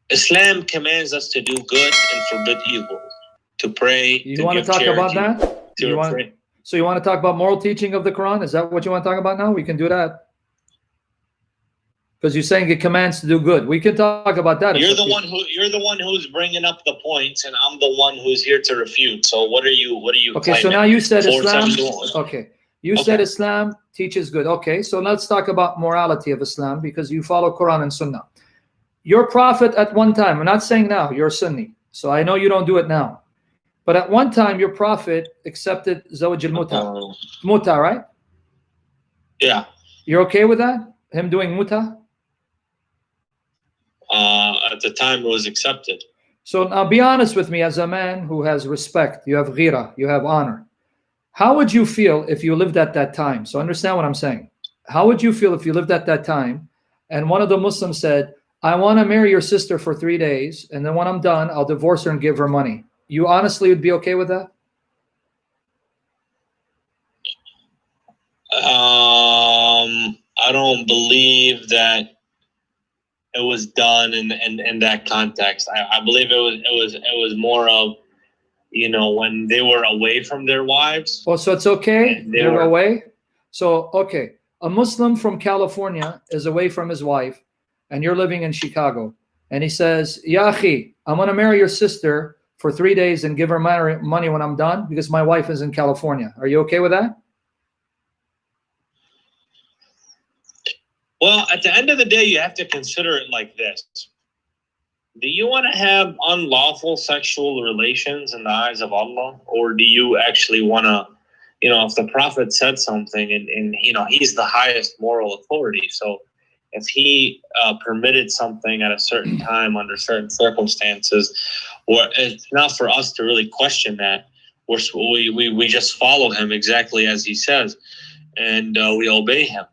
Islam commands us to do good and forbid evil, to pray. You want to talk about that? So you want to talk about moral teaching of the Quran? Is that what you want to talk about now? We can do that. Because you're saying it commands to do good. We can talk about that. You're the one who's bringing up the points, and I'm the one who's here to refute. So what are you? Okay, claiming? So now you said Islam. Okay, you said Islam teaches good. Okay, so let's talk about morality of Islam, because you follow Quran and Sunnah. Your prophet at one time, I'm not saying now, you're Sunni, so I know you don't do it now. But at one time, your prophet accepted Zawj al-Muta. Muta, right? Yeah. You're okay with that? Him doing Muta? At the time, it was accepted. So now be honest with me, as a man who has respect, you have ghira, you have honor. How would you feel if you lived at that time? So understand what I'm saying. How would you feel if you lived at that time and one of the Muslims said, I want to marry your sister for 3 days, and then when I'm done, I'll divorce her and give her money? You honestly would be okay with that? I don't believe that it was done in that context. I believe it was more of, you know, when they were away from their wives. Oh, so it's okay? They were away? So, okay. A Muslim from California is away from his wife, and you're living in Chicago. And he says, Ya akhi, I'm going to marry your sister for 3 days and give her money when I'm done because my wife is in California. Are you okay with that? Well, at the end of the day, you have to consider it like this. Do you want to have unlawful sexual relations in the eyes of Allah? Or do you actually want to, you know, if the Prophet said something and you know, he's the highest moral authority. So if he permitted something at a certain time under certain circumstances, or it's not for us to really question that. We just follow him exactly as he says, and we obey him.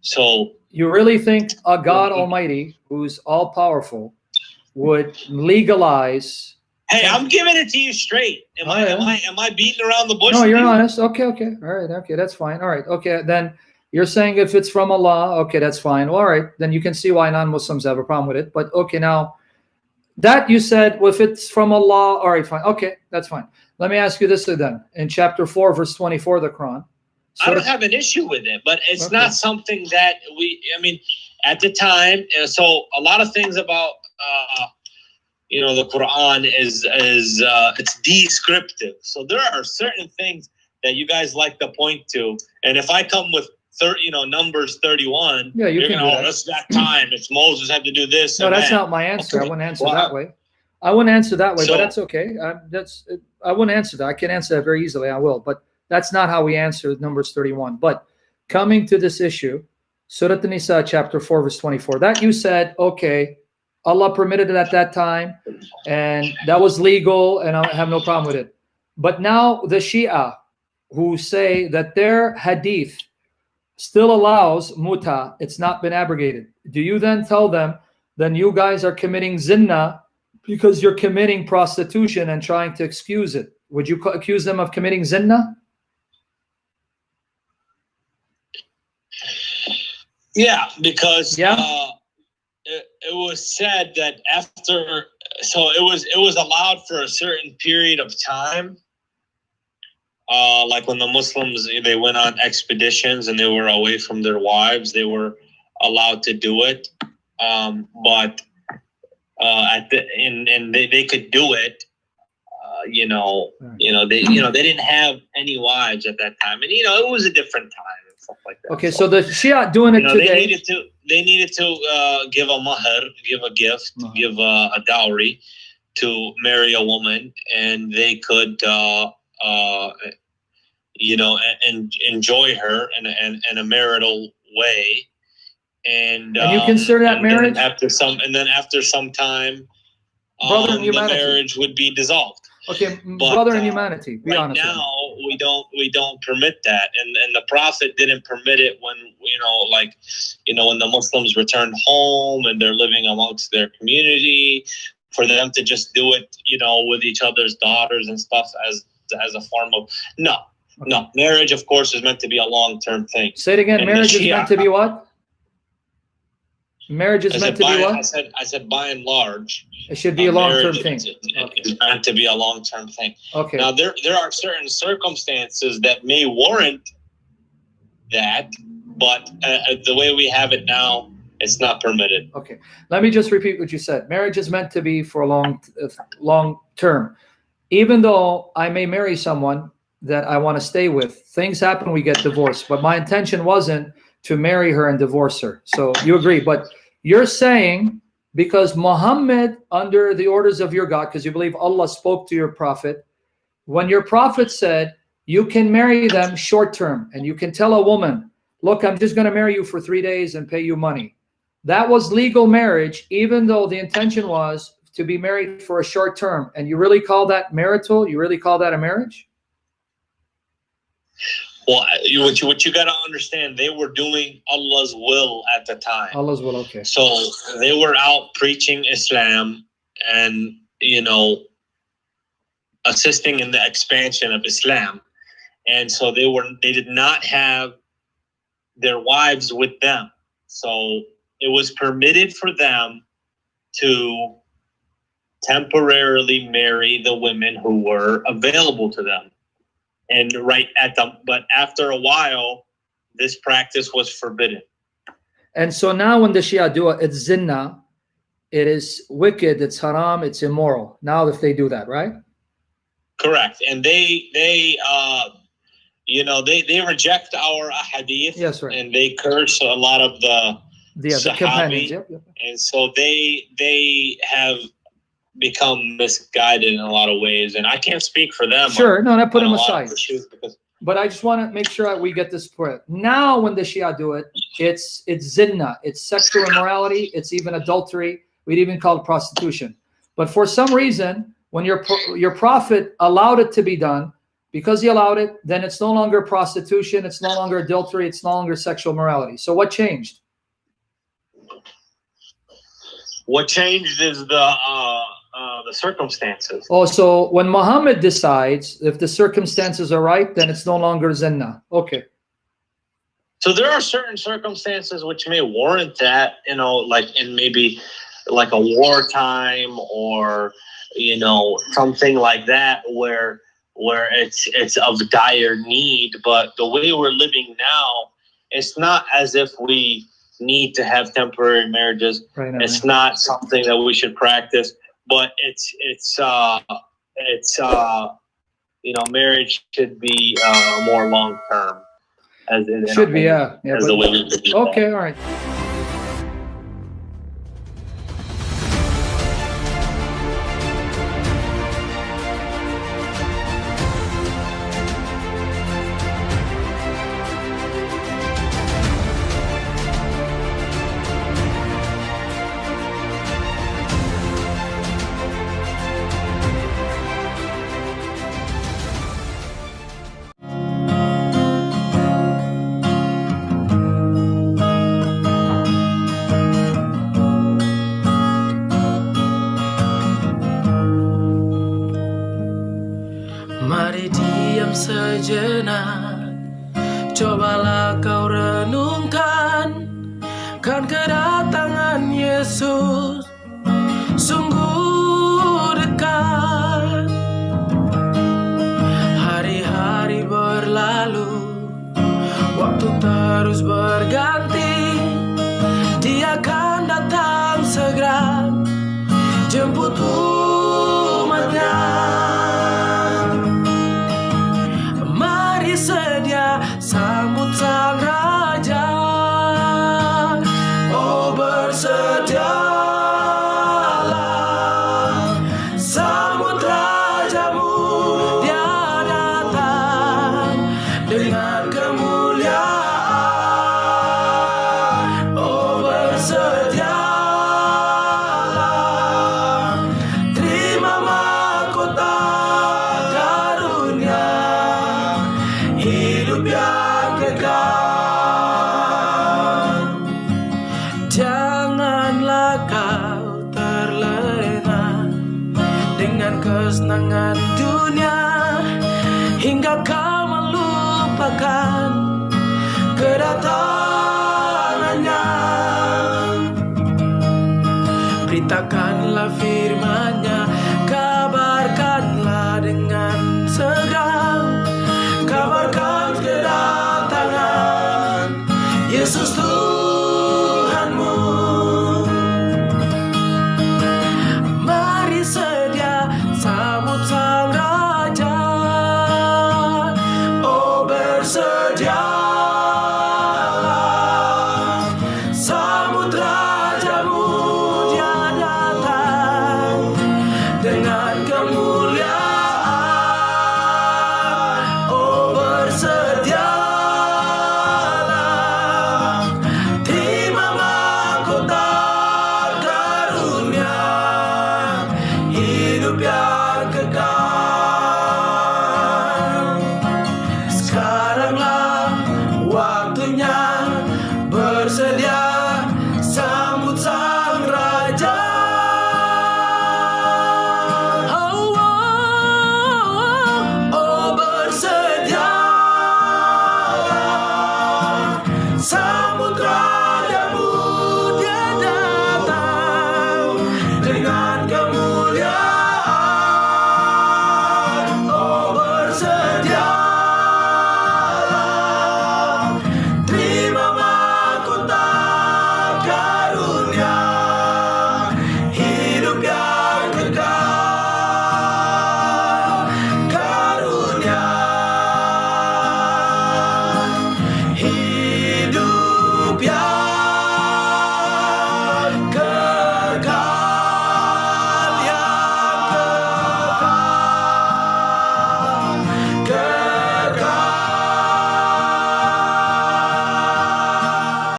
So you really think a God Almighty, who's all powerful, would legalize? Hey, I'm giving it to you straight. Am I beating around the bush? No, you're honest. Okay. All right. Okay, that's fine. All right. Okay, then you're saying if it's from Allah, okay, that's fine. Well, all right, then you can see why non-Muslims have a problem with it. But okay, now that you said, well, if it's from Allah, all right, fine. Okay, that's fine. Let me ask you this then. In chapter 4, verse 24 of the Quran. I don't have an issue with it, but it's not something that I mean, at the time, so a lot of things about, you know, the Quran is it's descriptive. So there are certain things that you guys like to point to. And if I come with Numbers 31, yeah, you're going to, that's that time. It's Moses had to do this. No, that's not my answer. I wouldn't answer that way. I wouldn't answer that way, but that's okay. I wouldn't answer that. I can answer that very easily. I will, but that's not how we answer Numbers 31. But coming to this issue, Surah An-Nisa, chapter 4, verse 24, that you said, okay, Allah permitted it at that time, and that was legal, and I have no problem with it. But now the Shia, who say that their hadith still allows muta, it's not been abrogated. Do you then tell them, then you guys are committing zina because you're committing prostitution and trying to excuse it? Would you accuse them of committing zina? Yeah, because it was said that after, so it was allowed for a certain period of time. Like when the Muslims, they went on expeditions and they were away from their wives, they were allowed to do it. But they could do it. They didn't have any wives at that time, and it was a different time and stuff like that. Okay, so the Shia doing it today. They needed to give a mahr, give a gift, give a dowry to marry a woman, and they could and enjoy her in a marital way. And you consider that marriage? After some time, the marriage would be dissolved. Okay, brother in humanity. Be honest. Right now, we don't permit that, and the Prophet didn't permit it when when the Muslims returned home and they're living amongst their community, for them to just do it, with each other's daughters and stuff as a form of no. Marriage, of course, is meant to be a long-term thing. Say it again. Marriage is meant to be what? Marriage is meant to be what? I said by and large. It should be a long-term thing. It's meant to be a long-term thing. Okay. Now, there are certain circumstances that may warrant that, but the way we have it now, it's not permitted. Okay. Let me just repeat what you said. Marriage is meant to be for a long term. Even though I may marry someone that I want to stay with, things happen, we get divorced. But my intention wasn't to marry her and divorce her. So you agree. But you're saying because Muhammad, under the orders of your God, because you believe Allah spoke to your prophet, when your prophet said, you can marry them short term, and you can tell a woman, look, I'm just going to marry you for 3 days and pay you money. That was legal marriage, even though the intention was to be married for a short term. And you really call that marital? You really call that a marriage? Well, what you got to understand, they were doing Allah's will at the time. Allah's will, okay. So they were out preaching Islam and, assisting in the expansion of Islam. And so they did not have their wives with them. So it was permitted for them to temporarily marry the women who were available to them. But after a while, this practice was forbidden. And so now when the Shia do it, it's zina, it is wicked, it's haram, it's immoral. Now if they do that, right? Correct. And they reject our hadith. Yes, right. And they curse a lot of the companions. Yep. And so they have become misguided in a lot of ways, and I can't speak for them. Sure, I put them aside. Because, but I just want to make sure we get this point. Now, when the Shia do it, it's zina, it's sexual immorality, it's even adultery. We'd even call it prostitution. But for some reason, when your prophet allowed it to be done, because he allowed it, then it's no longer prostitution, it's no longer adultery, it's no longer sexual morality. So what changed? What changed is the circumstances. Oh, so when Muhammad decides, if the circumstances are right, then it's no longer zina. Okay. So there are certain circumstances which may warrant that, like in maybe like a wartime or, something like that where it's of dire need. But the way we're living now, it's not as if we need to have temporary marriages. Right, it's not something that we should practice. But marriage should be more long term. As the way we do. Okay, all right. Sejenak, cobalah kau renungkan, kan kedatangan Yesus sungguh dekat. Hari-hari berlalu, waktu terus berganti, Dia akan datang segera jemput umatnya. Sedia sambut sang raja, oh bersedialah, sambut rajamu, dia datang dengan kemuliaan, oh bersedialah, terima mahkota karunia, hidup yang kekal. Janganlah kau terlena dengan kesenangan dunia hingga kau melupakan kedatangannya. Beritakanlah firman-Nya